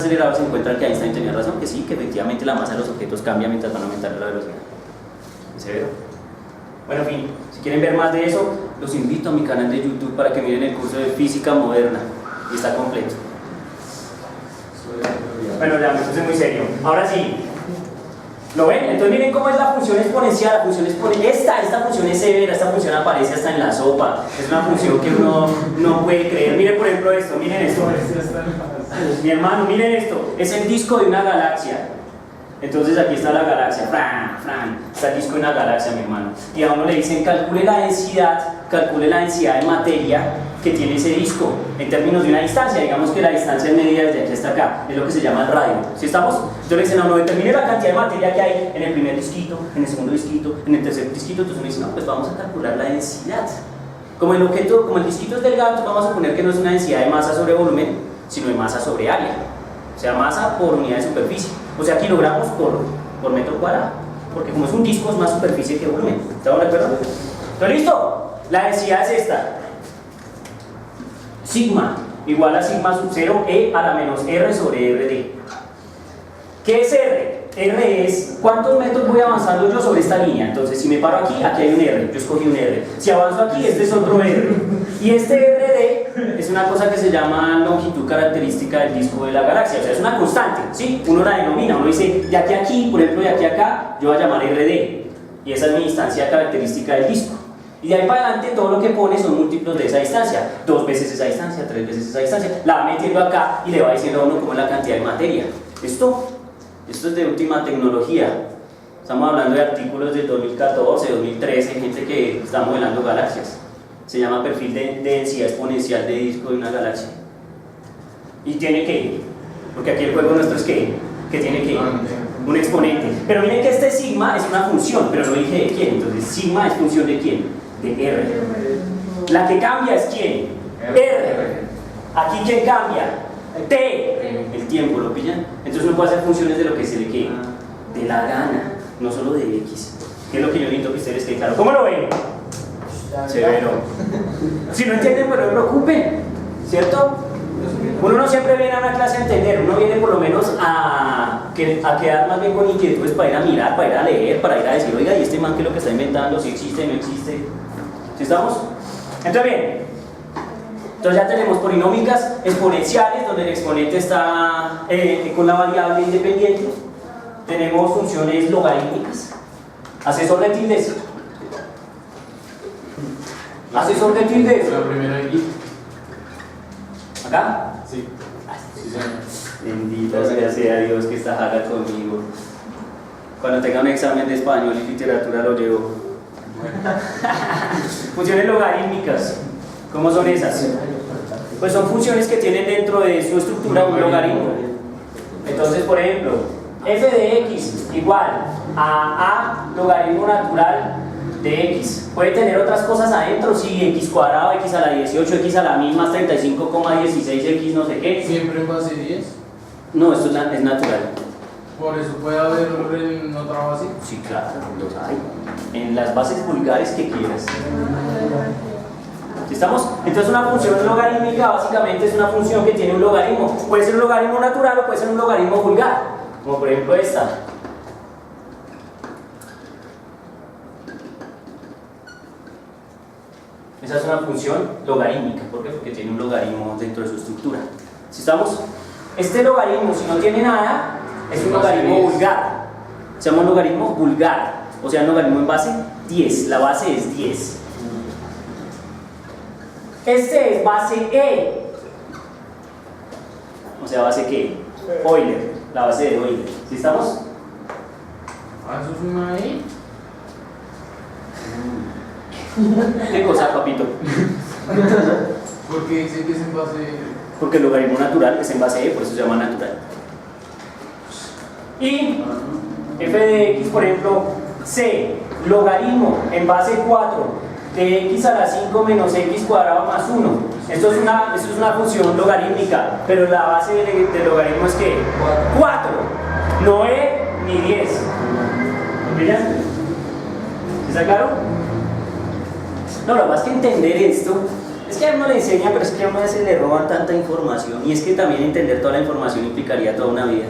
acelerados se encuentran que Einstein tenía razón, que sí, que efectivamente la masa de los objetos cambia mientras van aumentando la velocidad. ¿Es severo? Bueno, en fin, si quieren ver más de eso, los invito a mi canal de YouTube para que miren el curso de física moderna, y está completo. Bueno, ya me puse muy serio. Ahora sí, ¿lo ven? Entonces miren cómo es la función exponencial. La función exponencial, esta función es severa, esta función aparece hasta en la sopa. Es una función que uno no puede creer. Miren por ejemplo esto, miren esto. Mi hermano, miren esto. Es el disco de una galaxia. Entonces aquí está la galaxia, está el disco de una galaxia, mi hermano. Y a uno le dicen calcule la densidad de materia que tiene ese disco en términos de una distancia. Digamos que la distancia es medida desde aquí hasta acá, es lo que se llama el radio. ¿Sí estamos? Entonces le dicen, no, determine la cantidad de materia que hay en el primer disquito, en el segundo disquito, en el tercer disquito. Entonces uno dice, no, pues vamos a calcular la densidad. Como el disquito es delgado, entonces vamos a suponer que no es una densidad de masa sobre volumen, sino de masa sobre área. O sea, masa por unidad de superficie. O sea, kilogramos por metro cuadrado. Porque como es un disco, es más superficie que volumen. ¿Estamos de acuerdo? ¿Está listo? La densidad es esta. Sigma igual a sigma sub 0 E a la menos R sobre RD. ¿Qué es R? R es cuántos metros voy avanzando yo sobre esta línea. Entonces, si me paro aquí, aquí hay un R. Yo escogí un R. Si avanzo aquí, este es otro R. Y este RD es una cosa que se llama longitud característica del disco de la galaxia. O sea, es una constante, ¿sí? Uno la denomina. Uno dice, de aquí a aquí, por ejemplo, de aquí a acá, yo voy a llamar RD. Y esa es mi distancia característica del disco. Y de ahí para adelante todo lo que pone son múltiplos de esa distancia. 2 veces esa distancia, 3 veces esa distancia. La va metiendo acá y le va diciendo a uno cómo es la cantidad de materia. Esto es de última tecnología. Estamos hablando de artículos del 2014, 2013, gente que está modelando galaxias. Se llama perfil de densidad exponencial de disco de una galaxia. Y tiene que, porque aquí el juego nuestro es que tiene que un exponente. Pero miren que este sigma es una función, pero no dije de quién. Entonces sigma es función de quién? De R. La que cambia es quién? R. Aquí quién cambia? T. El tiempo, ¿lo pillan? Entonces uno puede hacer funciones de lo que se le quede de la gana, no solo de X. Que es lo que yo necesito que ustedes queden claro. ¿Cómo lo ven? Severo. Si no entienden, pues no se preocupen, ¿cierto? Uno no siempre viene a una clase a entender, uno viene por lo menos a quedar más bien con inquietudes para ir a mirar, para ir a leer, para ir a decir, oiga, ¿y este man qué es lo que está inventando? ¿Si existe, no existe? ¿Sí estamos? Entonces bien, entonces ya tenemos polinómicas exponenciales, donde el exponente está con la variable independiente. Tenemos funciones logarítmicas, asesor de tildes. Asesor de tildes. La primera aquí. ¿Acá? Sí. Sí, señor. Bendito sea Dios que está acá conmigo. Cuando tenga un examen de español y literatura lo llevo. Funciones logarítmicas. ¿Cómo son esas? Pues son funciones que tienen dentro de su estructura un logaritmo. Entonces, por ejemplo, f de x igual a logaritmo natural de x. Puede tener otras cosas adentro, sí, x cuadrado, x a la 18, x a la mil más 35,16x no sé qué. ¿Siempre en base 10? No, esto es natural. ¿Por eso puede haber en otra base? Sí, claro, los hay. En las bases vulgares que quieras. ¿Estamos? Entonces una función logarítmica básicamente es una función que tiene un logaritmo. Puede ser un logaritmo natural o puede ser un logaritmo vulgar. Como por ejemplo esta. Esa es una función logarítmica. ¿Por qué? Porque tiene un logaritmo dentro de su estructura. ¿Sí estamos? Este logaritmo, si no tiene nada, es un logaritmo vulgar. Se llama un logaritmo vulgar. O sea, un logaritmo en base 10. La base es 10. Este es base E. O sea, base ¿qué? Euler. La base de Euler. ¿Sí estamos? Ah, eso es una E. ¿Qué cosa, papito? ¿Por qué dice que es en base? Porque el logaritmo natural es en base E, por eso se llama natural. Y f de x, por ejemplo, c, logaritmo en base 4 de x a la 5 menos x cuadrado más 1. Esto es una función logarítmica, pero la base del logaritmo es que 4, no e ni 10. ¿Entiendes? ¿Está claro? No, lo más que entender esto Es que a uno le enseña, pero es que a uno a veces le roban tanta información. Y es que también entender toda la información implicaría toda una vida.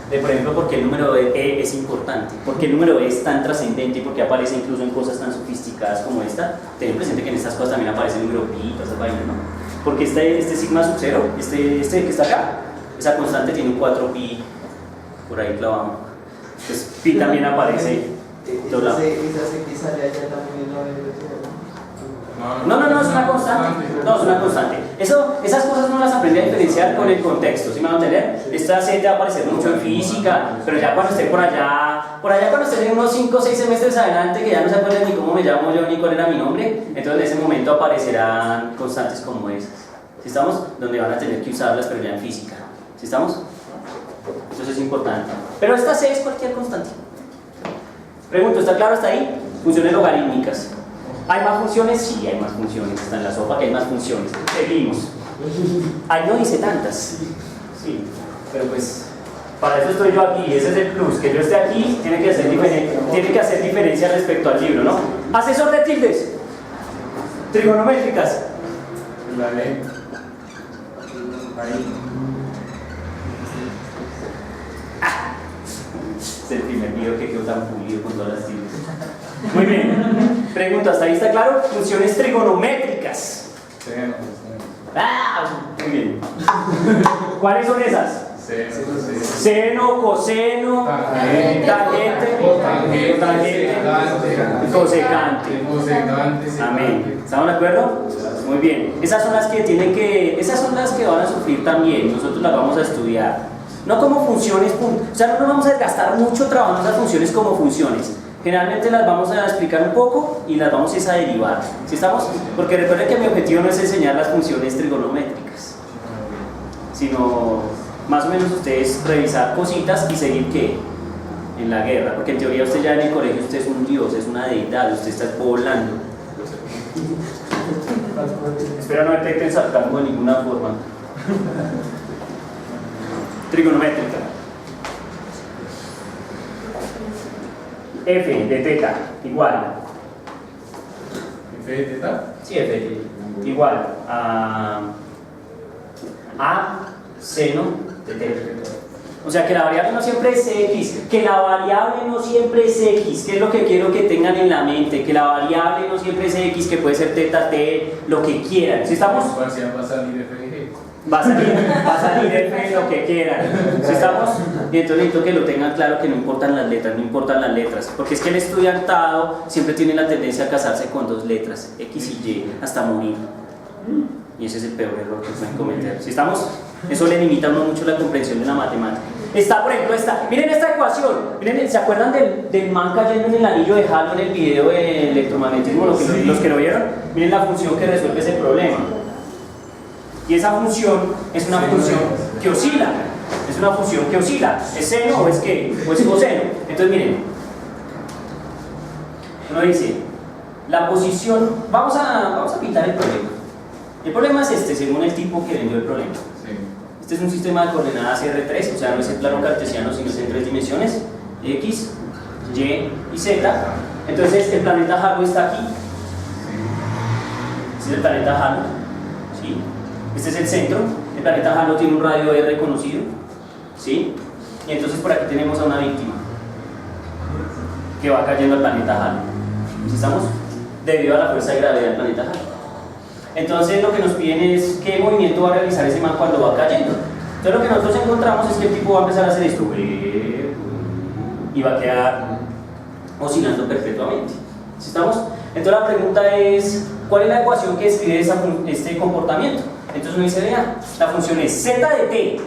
Por ejemplo, ¿por qué el número E es importante? ¿Por qué el número E es tan trascendente? ¿Y por qué aparece incluso en cosas tan sofisticadas como esta? Ten presente que en estas cosas también aparece el número pi y todas esas vainas, ¿no? Porque este sigma sub cero, este que está acá, esa constante tiene un 4pi por ahí clavado. Entonces pi también aparece en todo lado. Esa que sale allá también no es. No, es una constante. No, es una constante. Esas cosas no las aprendí a diferenciar con el contexto, ¿sí me van a entender? Esta se te va a aparecer mucho en física, pero ya cuando esté por allá cuando esté en unos 5 o 6 semestres adelante, que ya no se acuerdan ni cómo me llamo yo ni cuál era mi nombre, entonces en ese momento aparecerán constantes como esas. ¿Sí estamos? Donde van a tener que usarlas, pero ya en física. ¿Sí estamos? Eso es importante. Pero esta C es cualquier constante. Pregunto, ¿está claro hasta ahí? Funciones logarítmicas. ¿Hay más funciones? Sí, hay más funciones. Está en la sopa que hay más funciones. Seguimos. Ahí no dice tantas. Sí, pero pues para eso estoy yo aquí. Ese es el plus. Que yo esté aquí tiene que hacer diferencia respecto al libro, ¿no? Asesor de tildes. Trigonométricas. La ley. Ahí. Es el primer video que quedó tan pulido con todas las tildes. Muy bien. Pregunta, ¿hasta ahí está claro? Funciones trigonométricas. Seno. Ah, muy bien. ¿Cuáles son esas? Seno, coseno, tangente, cosecante. Amén. ¿Estamos de acuerdo? Muy bien. Esas son las que van a sufrir también. Nosotros las vamos a estudiar. No como funciones, o sea, no nos vamos a desgastar mucho trabajando esas funciones como funciones. Generalmente las vamos a explicar un poco y las vamos a derivar. ¿Sí estamos? Porque recuerden que mi objetivo no es enseñar las funciones trigonométricas, sino más o menos ustedes revisar cositas y seguir ¿qué? En la guerra. Porque en teoría usted ya en el colegio usted es un dios, es una deidad, usted está volando. Espero no detecten sarcasmo de ninguna forma. Trigonométrica. F de teta igual. ¿F de teta? Sí, F igual a seno de teta. O sea que la variable no siempre es X, que la variable no siempre es X, que es lo que quiero que tengan en la mente, que la variable no siempre es X, que puede ser teta, T, lo que quieran. ¿Sí estamos? Va a salir F de G. Va a salir F lo que quieran. ¿Sí estamos? Y entonces necesito que lo tengan claro que no importan las letras, porque es que el estudiantado siempre tiene la tendencia a casarse con dos letras, X y Y, hasta morir. Y ese es el peor error que pueden cometer. ¿Sí estamos? Eso le limita a uno mucho la comprensión de la matemática. Está, por ejemplo, miren esta ecuación. Miren, ¿se acuerdan del man cayendo en el anillo de Halo en el video de electromagnetismo? Los que lo vieron, miren la función que resuelve ese problema. Y esa función es una función que oscila. Es una función que oscila. ¿Es seno o es qué? ¿O es coseno? Entonces miren. Uno dice, la posición. Vamos a pintar el problema. El problema es este, según el tipo que vendió el problema. Este es un sistema de coordenadas R3, o sea, no es el plano cartesiano, sino es en 3 dimensiones. X, Y y Z. Entonces el planeta Halo está aquí. Este es el planeta Halo. ¿Sí? Este es el centro. El planeta Halo tiene un radio R conocido. ¿Sí? Y entonces por aquí tenemos a una víctima que va cayendo al planeta Halo. ¿Sí estamos? Debido a la fuerza de gravedad del planeta Halo. Entonces lo que nos piden es qué movimiento va a realizar ese man cuando va cayendo. Entonces lo que nosotros encontramos es que el tipo va a empezar a hacer esto y va a quedar oscilando perpetuamente. ¿Sí estamos? Entonces la pregunta es, ¿cuál es la ecuación que describe este comportamiento? Entonces uno dice, vea, la función es z de t,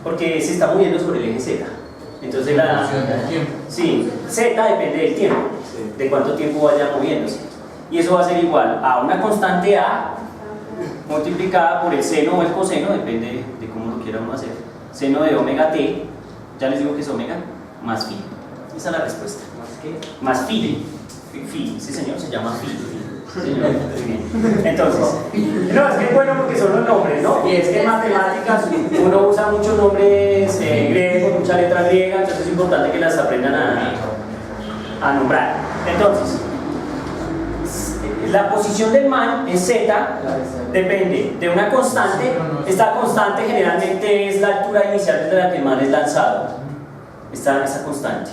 porque se está moviendo sobre el eje z. Entonces la función del tiempo. Sí, z depende del tiempo, de cuánto tiempo vaya moviéndose. Y eso va a ser igual a una constante A multiplicada por el seno o el coseno, depende de cómo lo quiera uno hacer. Seno de omega t, ya les digo que es omega, más phi. Esa es la respuesta. ¿Más qué? Más phi. Phi, ese señor se llama phi. Señor, muy bien. Entonces, no, es que es bueno porque son los nombres, ¿no? Y es que en matemáticas uno usa muchos nombres griegos, muchas letras griegas, entonces es importante que las aprendan a nombrar. Entonces, La posición del man en Z depende de una constante. Esta constante generalmente es la altura inicial desde la que el man es lanzado. Esa constante.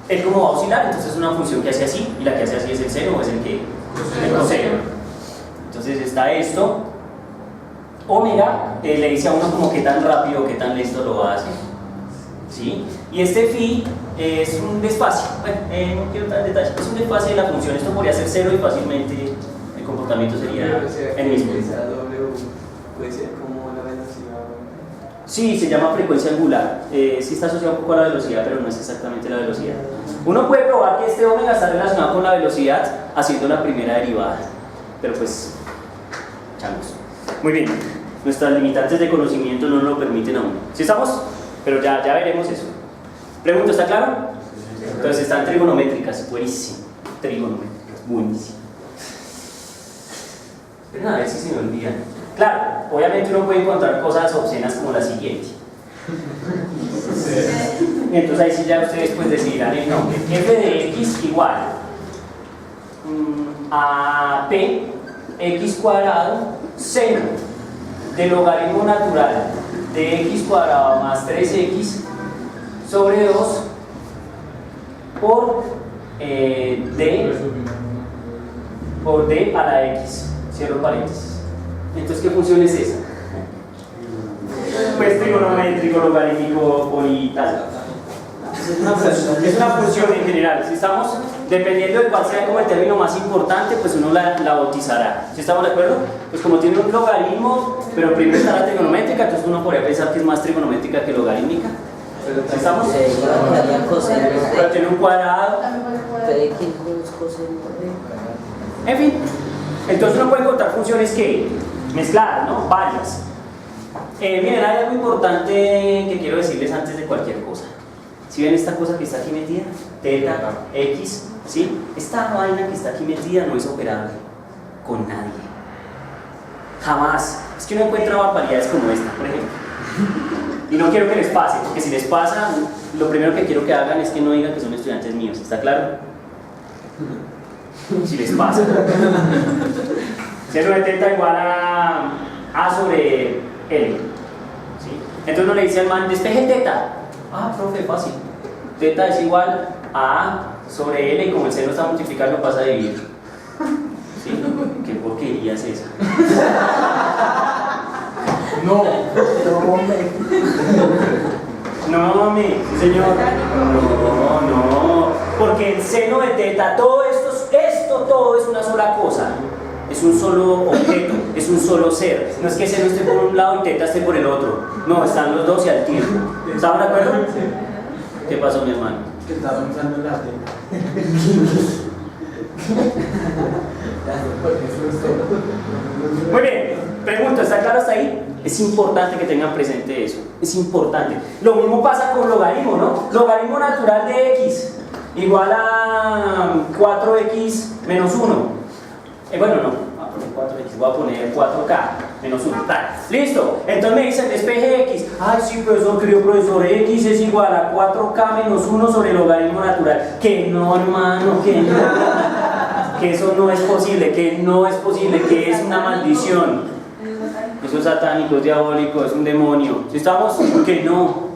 Él como va a oscilar, entonces es una función que hace así, y la que hace así es el seno, o es el que el coseno. Entonces está esto. Omega le dice a uno como qué tan rápido, qué tan lento lo hace. ¿Sí? Y este phi es un desfase. Bueno, no quiero entrar en detalle, es un desfase de la función. Esto podría ser cero y fácilmente el comportamiento sería el mismo. Esa W puede ser como la velocidad. Sí, se llama frecuencia angular. Sí está asociado un poco a la velocidad, pero no es exactamente la velocidad. Uno puede probar que este omega está relacionado con la velocidad haciendo la primera derivada. Pero pues, changos. Muy bien, nuestras limitantes de conocimiento no nos lo permiten aún. ¿Sí estamos? Pero ya veremos eso. ¿Pregunta, está claro? Entonces están trigonométricas, buenísimo. Trigonométricas, buenísimo. Pero a ver si se me olvidan. Claro, obviamente uno puede encontrar cosas obscenas como la siguiente. Entonces ahí sí ya ustedes pues decidirán el nombre. F de x igual a p x cuadrado seno del logaritmo natural de x cuadrado más 3x sobre 2 por d a la x. Cierro paréntesis. Entonces, ¿qué función es esa? Pues trigonométrico, logarítmico, polital. Es una función en general. Si estamos, dependiendo de cuál sea como el término más importante, pues uno la bautizará. ¿Sí estamos de acuerdo? Pues como tiene un logaritmo, pero primero está la trigonométrica, entonces uno podría pensar que es más trigonométrica que logarítmica. ¿Sí estamos? Pero tiene un cuadrado. En fin, entonces uno puede encontrar funciones que mezcladas, ¿no? Varias. Miren, hay algo importante que quiero decirles antes de cualquier cosa. Si ven esta cosa que está aquí metida, teta, x, ¿sí? Esta vaina que está aquí metida no es operable con nadie. Jamás. Es que uno encuentra barbaridades como esta, por ejemplo. Y no quiero que les pase, porque si les pasa, lo primero que quiero que hagan es que no digan que son estudiantes míos, ¿está claro? Si les pasa. Seno de teta igual a sobre L. ¿Sí? Entonces uno le dice al man, despeje teta. Ah, profe, fácil. Teta es igual a A sobre L y como el seno está multiplicando pasa a dividir. ¿Sí? ¿Qué porquería es esa? No. No, sí, señor. No. Porque el seno de teta, todo todo es una sola cosa. Es un solo objeto, es un solo ser. No es que seno esté por un lado y teta esté por el otro. No, están los dos y al tiempo. ¿Estaban de acuerdo? ¿Qué pasó, mi hermano? Que estaba pensando en la teta. Muy bien, pregunta, ¿está claro hasta ahí? Es importante que tengan presente eso, es importante. Lo mismo pasa con logaritmo, ¿no? Logaritmo natural de x igual a 4x menos 1. Bueno, no, voy a poner 4k menos 1. Listo, entonces me dicen despeje x. Ay, sí, profesor, querido profesor, x es igual a 4k menos 1 sobre el logaritmo natural. Que no, hermano, que no. Que eso no es posible, que no es posible, que es una maldición. Eso es satánico, es diabólico, es un demonio. ¿Sí estamos? Que no.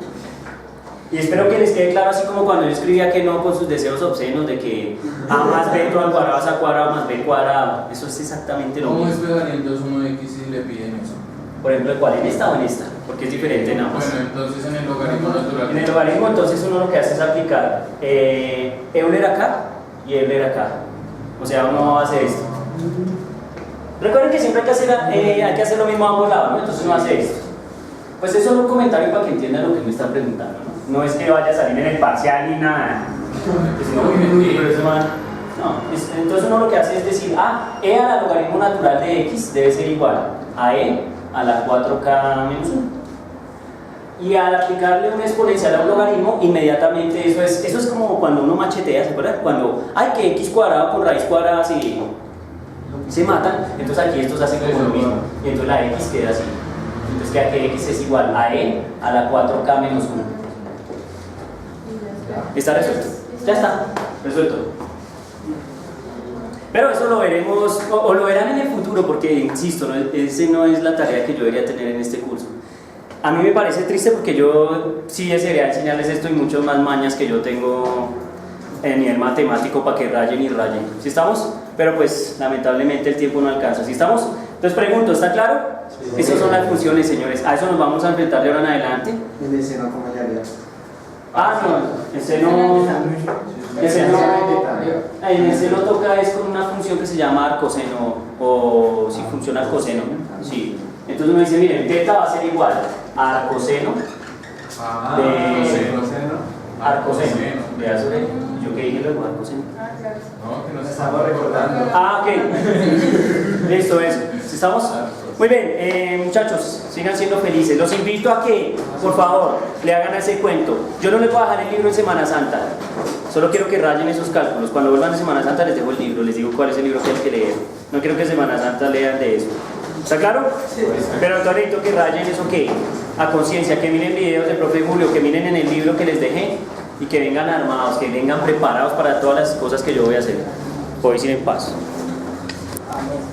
Y espero que les quede claro, así como cuando yo escribía que no con sus deseos obscenos de que a más b todo al cuadrado es a cuadrado más b cuadrado. Eso es exactamente lo ¿Cómo mismo. despegaría entonces uno x si le piden eso? Por ejemplo, ¿cuál? ¿En esta o en esta? Porque es diferente en ambas. Bueno, entonces en el logaritmo natural. En el logaritmo, entonces uno lo que hace es aplicar Euler acá y Euler acá. O sea, uno hace esto. Recuerden que siempre hay que hacer lo mismo a ambos lados, ¿no? Entonces uno hace esto. Pues eso es un comentario para que entiendan lo que me están preguntando, ¿no? No es que vaya a salir en el parcial ni nada. Pues no, pero eso man, no. Entonces uno lo que hace es decir, e a la logaritmo natural de x debe ser igual a e a la 4k menos 1. Y al aplicarle una exponencial a un logaritmo, inmediatamente eso es como cuando uno machetea, ¿se acuerdan? Cuando hay que x cuadrado con raíz cuadrada se matan, entonces aquí estos hacen como lo mismo. Y entonces la x queda así. Entonces queda que x es igual a e a la 4k menos 1. ¿Está resuelto? Ya está, resuelto. Pero eso lo veremos, o lo verán en el futuro, porque insisto, ese no es la tarea que yo debería tener en este curso. A mí me parece triste porque yo sí desearía enseñarles esto y muchas más mañas que yo tengo en nivel matemático para que rayen y rayen. ¿Sí estamos? Pero pues lamentablemente el tiempo no alcanza. ¿Sí estamos? Entonces pregunto, ¿está claro? Sí. Estas son las funciones, señores. A eso nos vamos a enfrentar de ahora en adelante. En el seno, ¿cómo le haría? No, ese no... En el seno toca es con una función que se llama arcoseno, o si funciona arcoseno, sí. Entonces uno dice, miren, teta va a ser igual a arcoseno de arcoseno. Vea sobre, yo que dije luego arcoseno. No, que nos estamos recordando. Ok. Listo, eso. ¿Estamos? Muy bien, muchachos, sigan siendo felices. Los invito a que, por favor, le hagan ese cuento. Yo no les voy a dejar el libro en Semana Santa. Solo quiero que rayen esos cálculos. Cuando vuelvan de Semana Santa les dejo el libro, les digo cuál es el libro que hay que leer. No quiero que en Semana Santa lean de eso. ¿Está claro? Sí. Pero entonces necesito que rayen eso que a conciencia, que miren videos del profe Julio, que miren en el libro que les dejé y que vengan armados, que vengan preparados para todas las cosas que yo voy a hacer. Puedo ir en paz.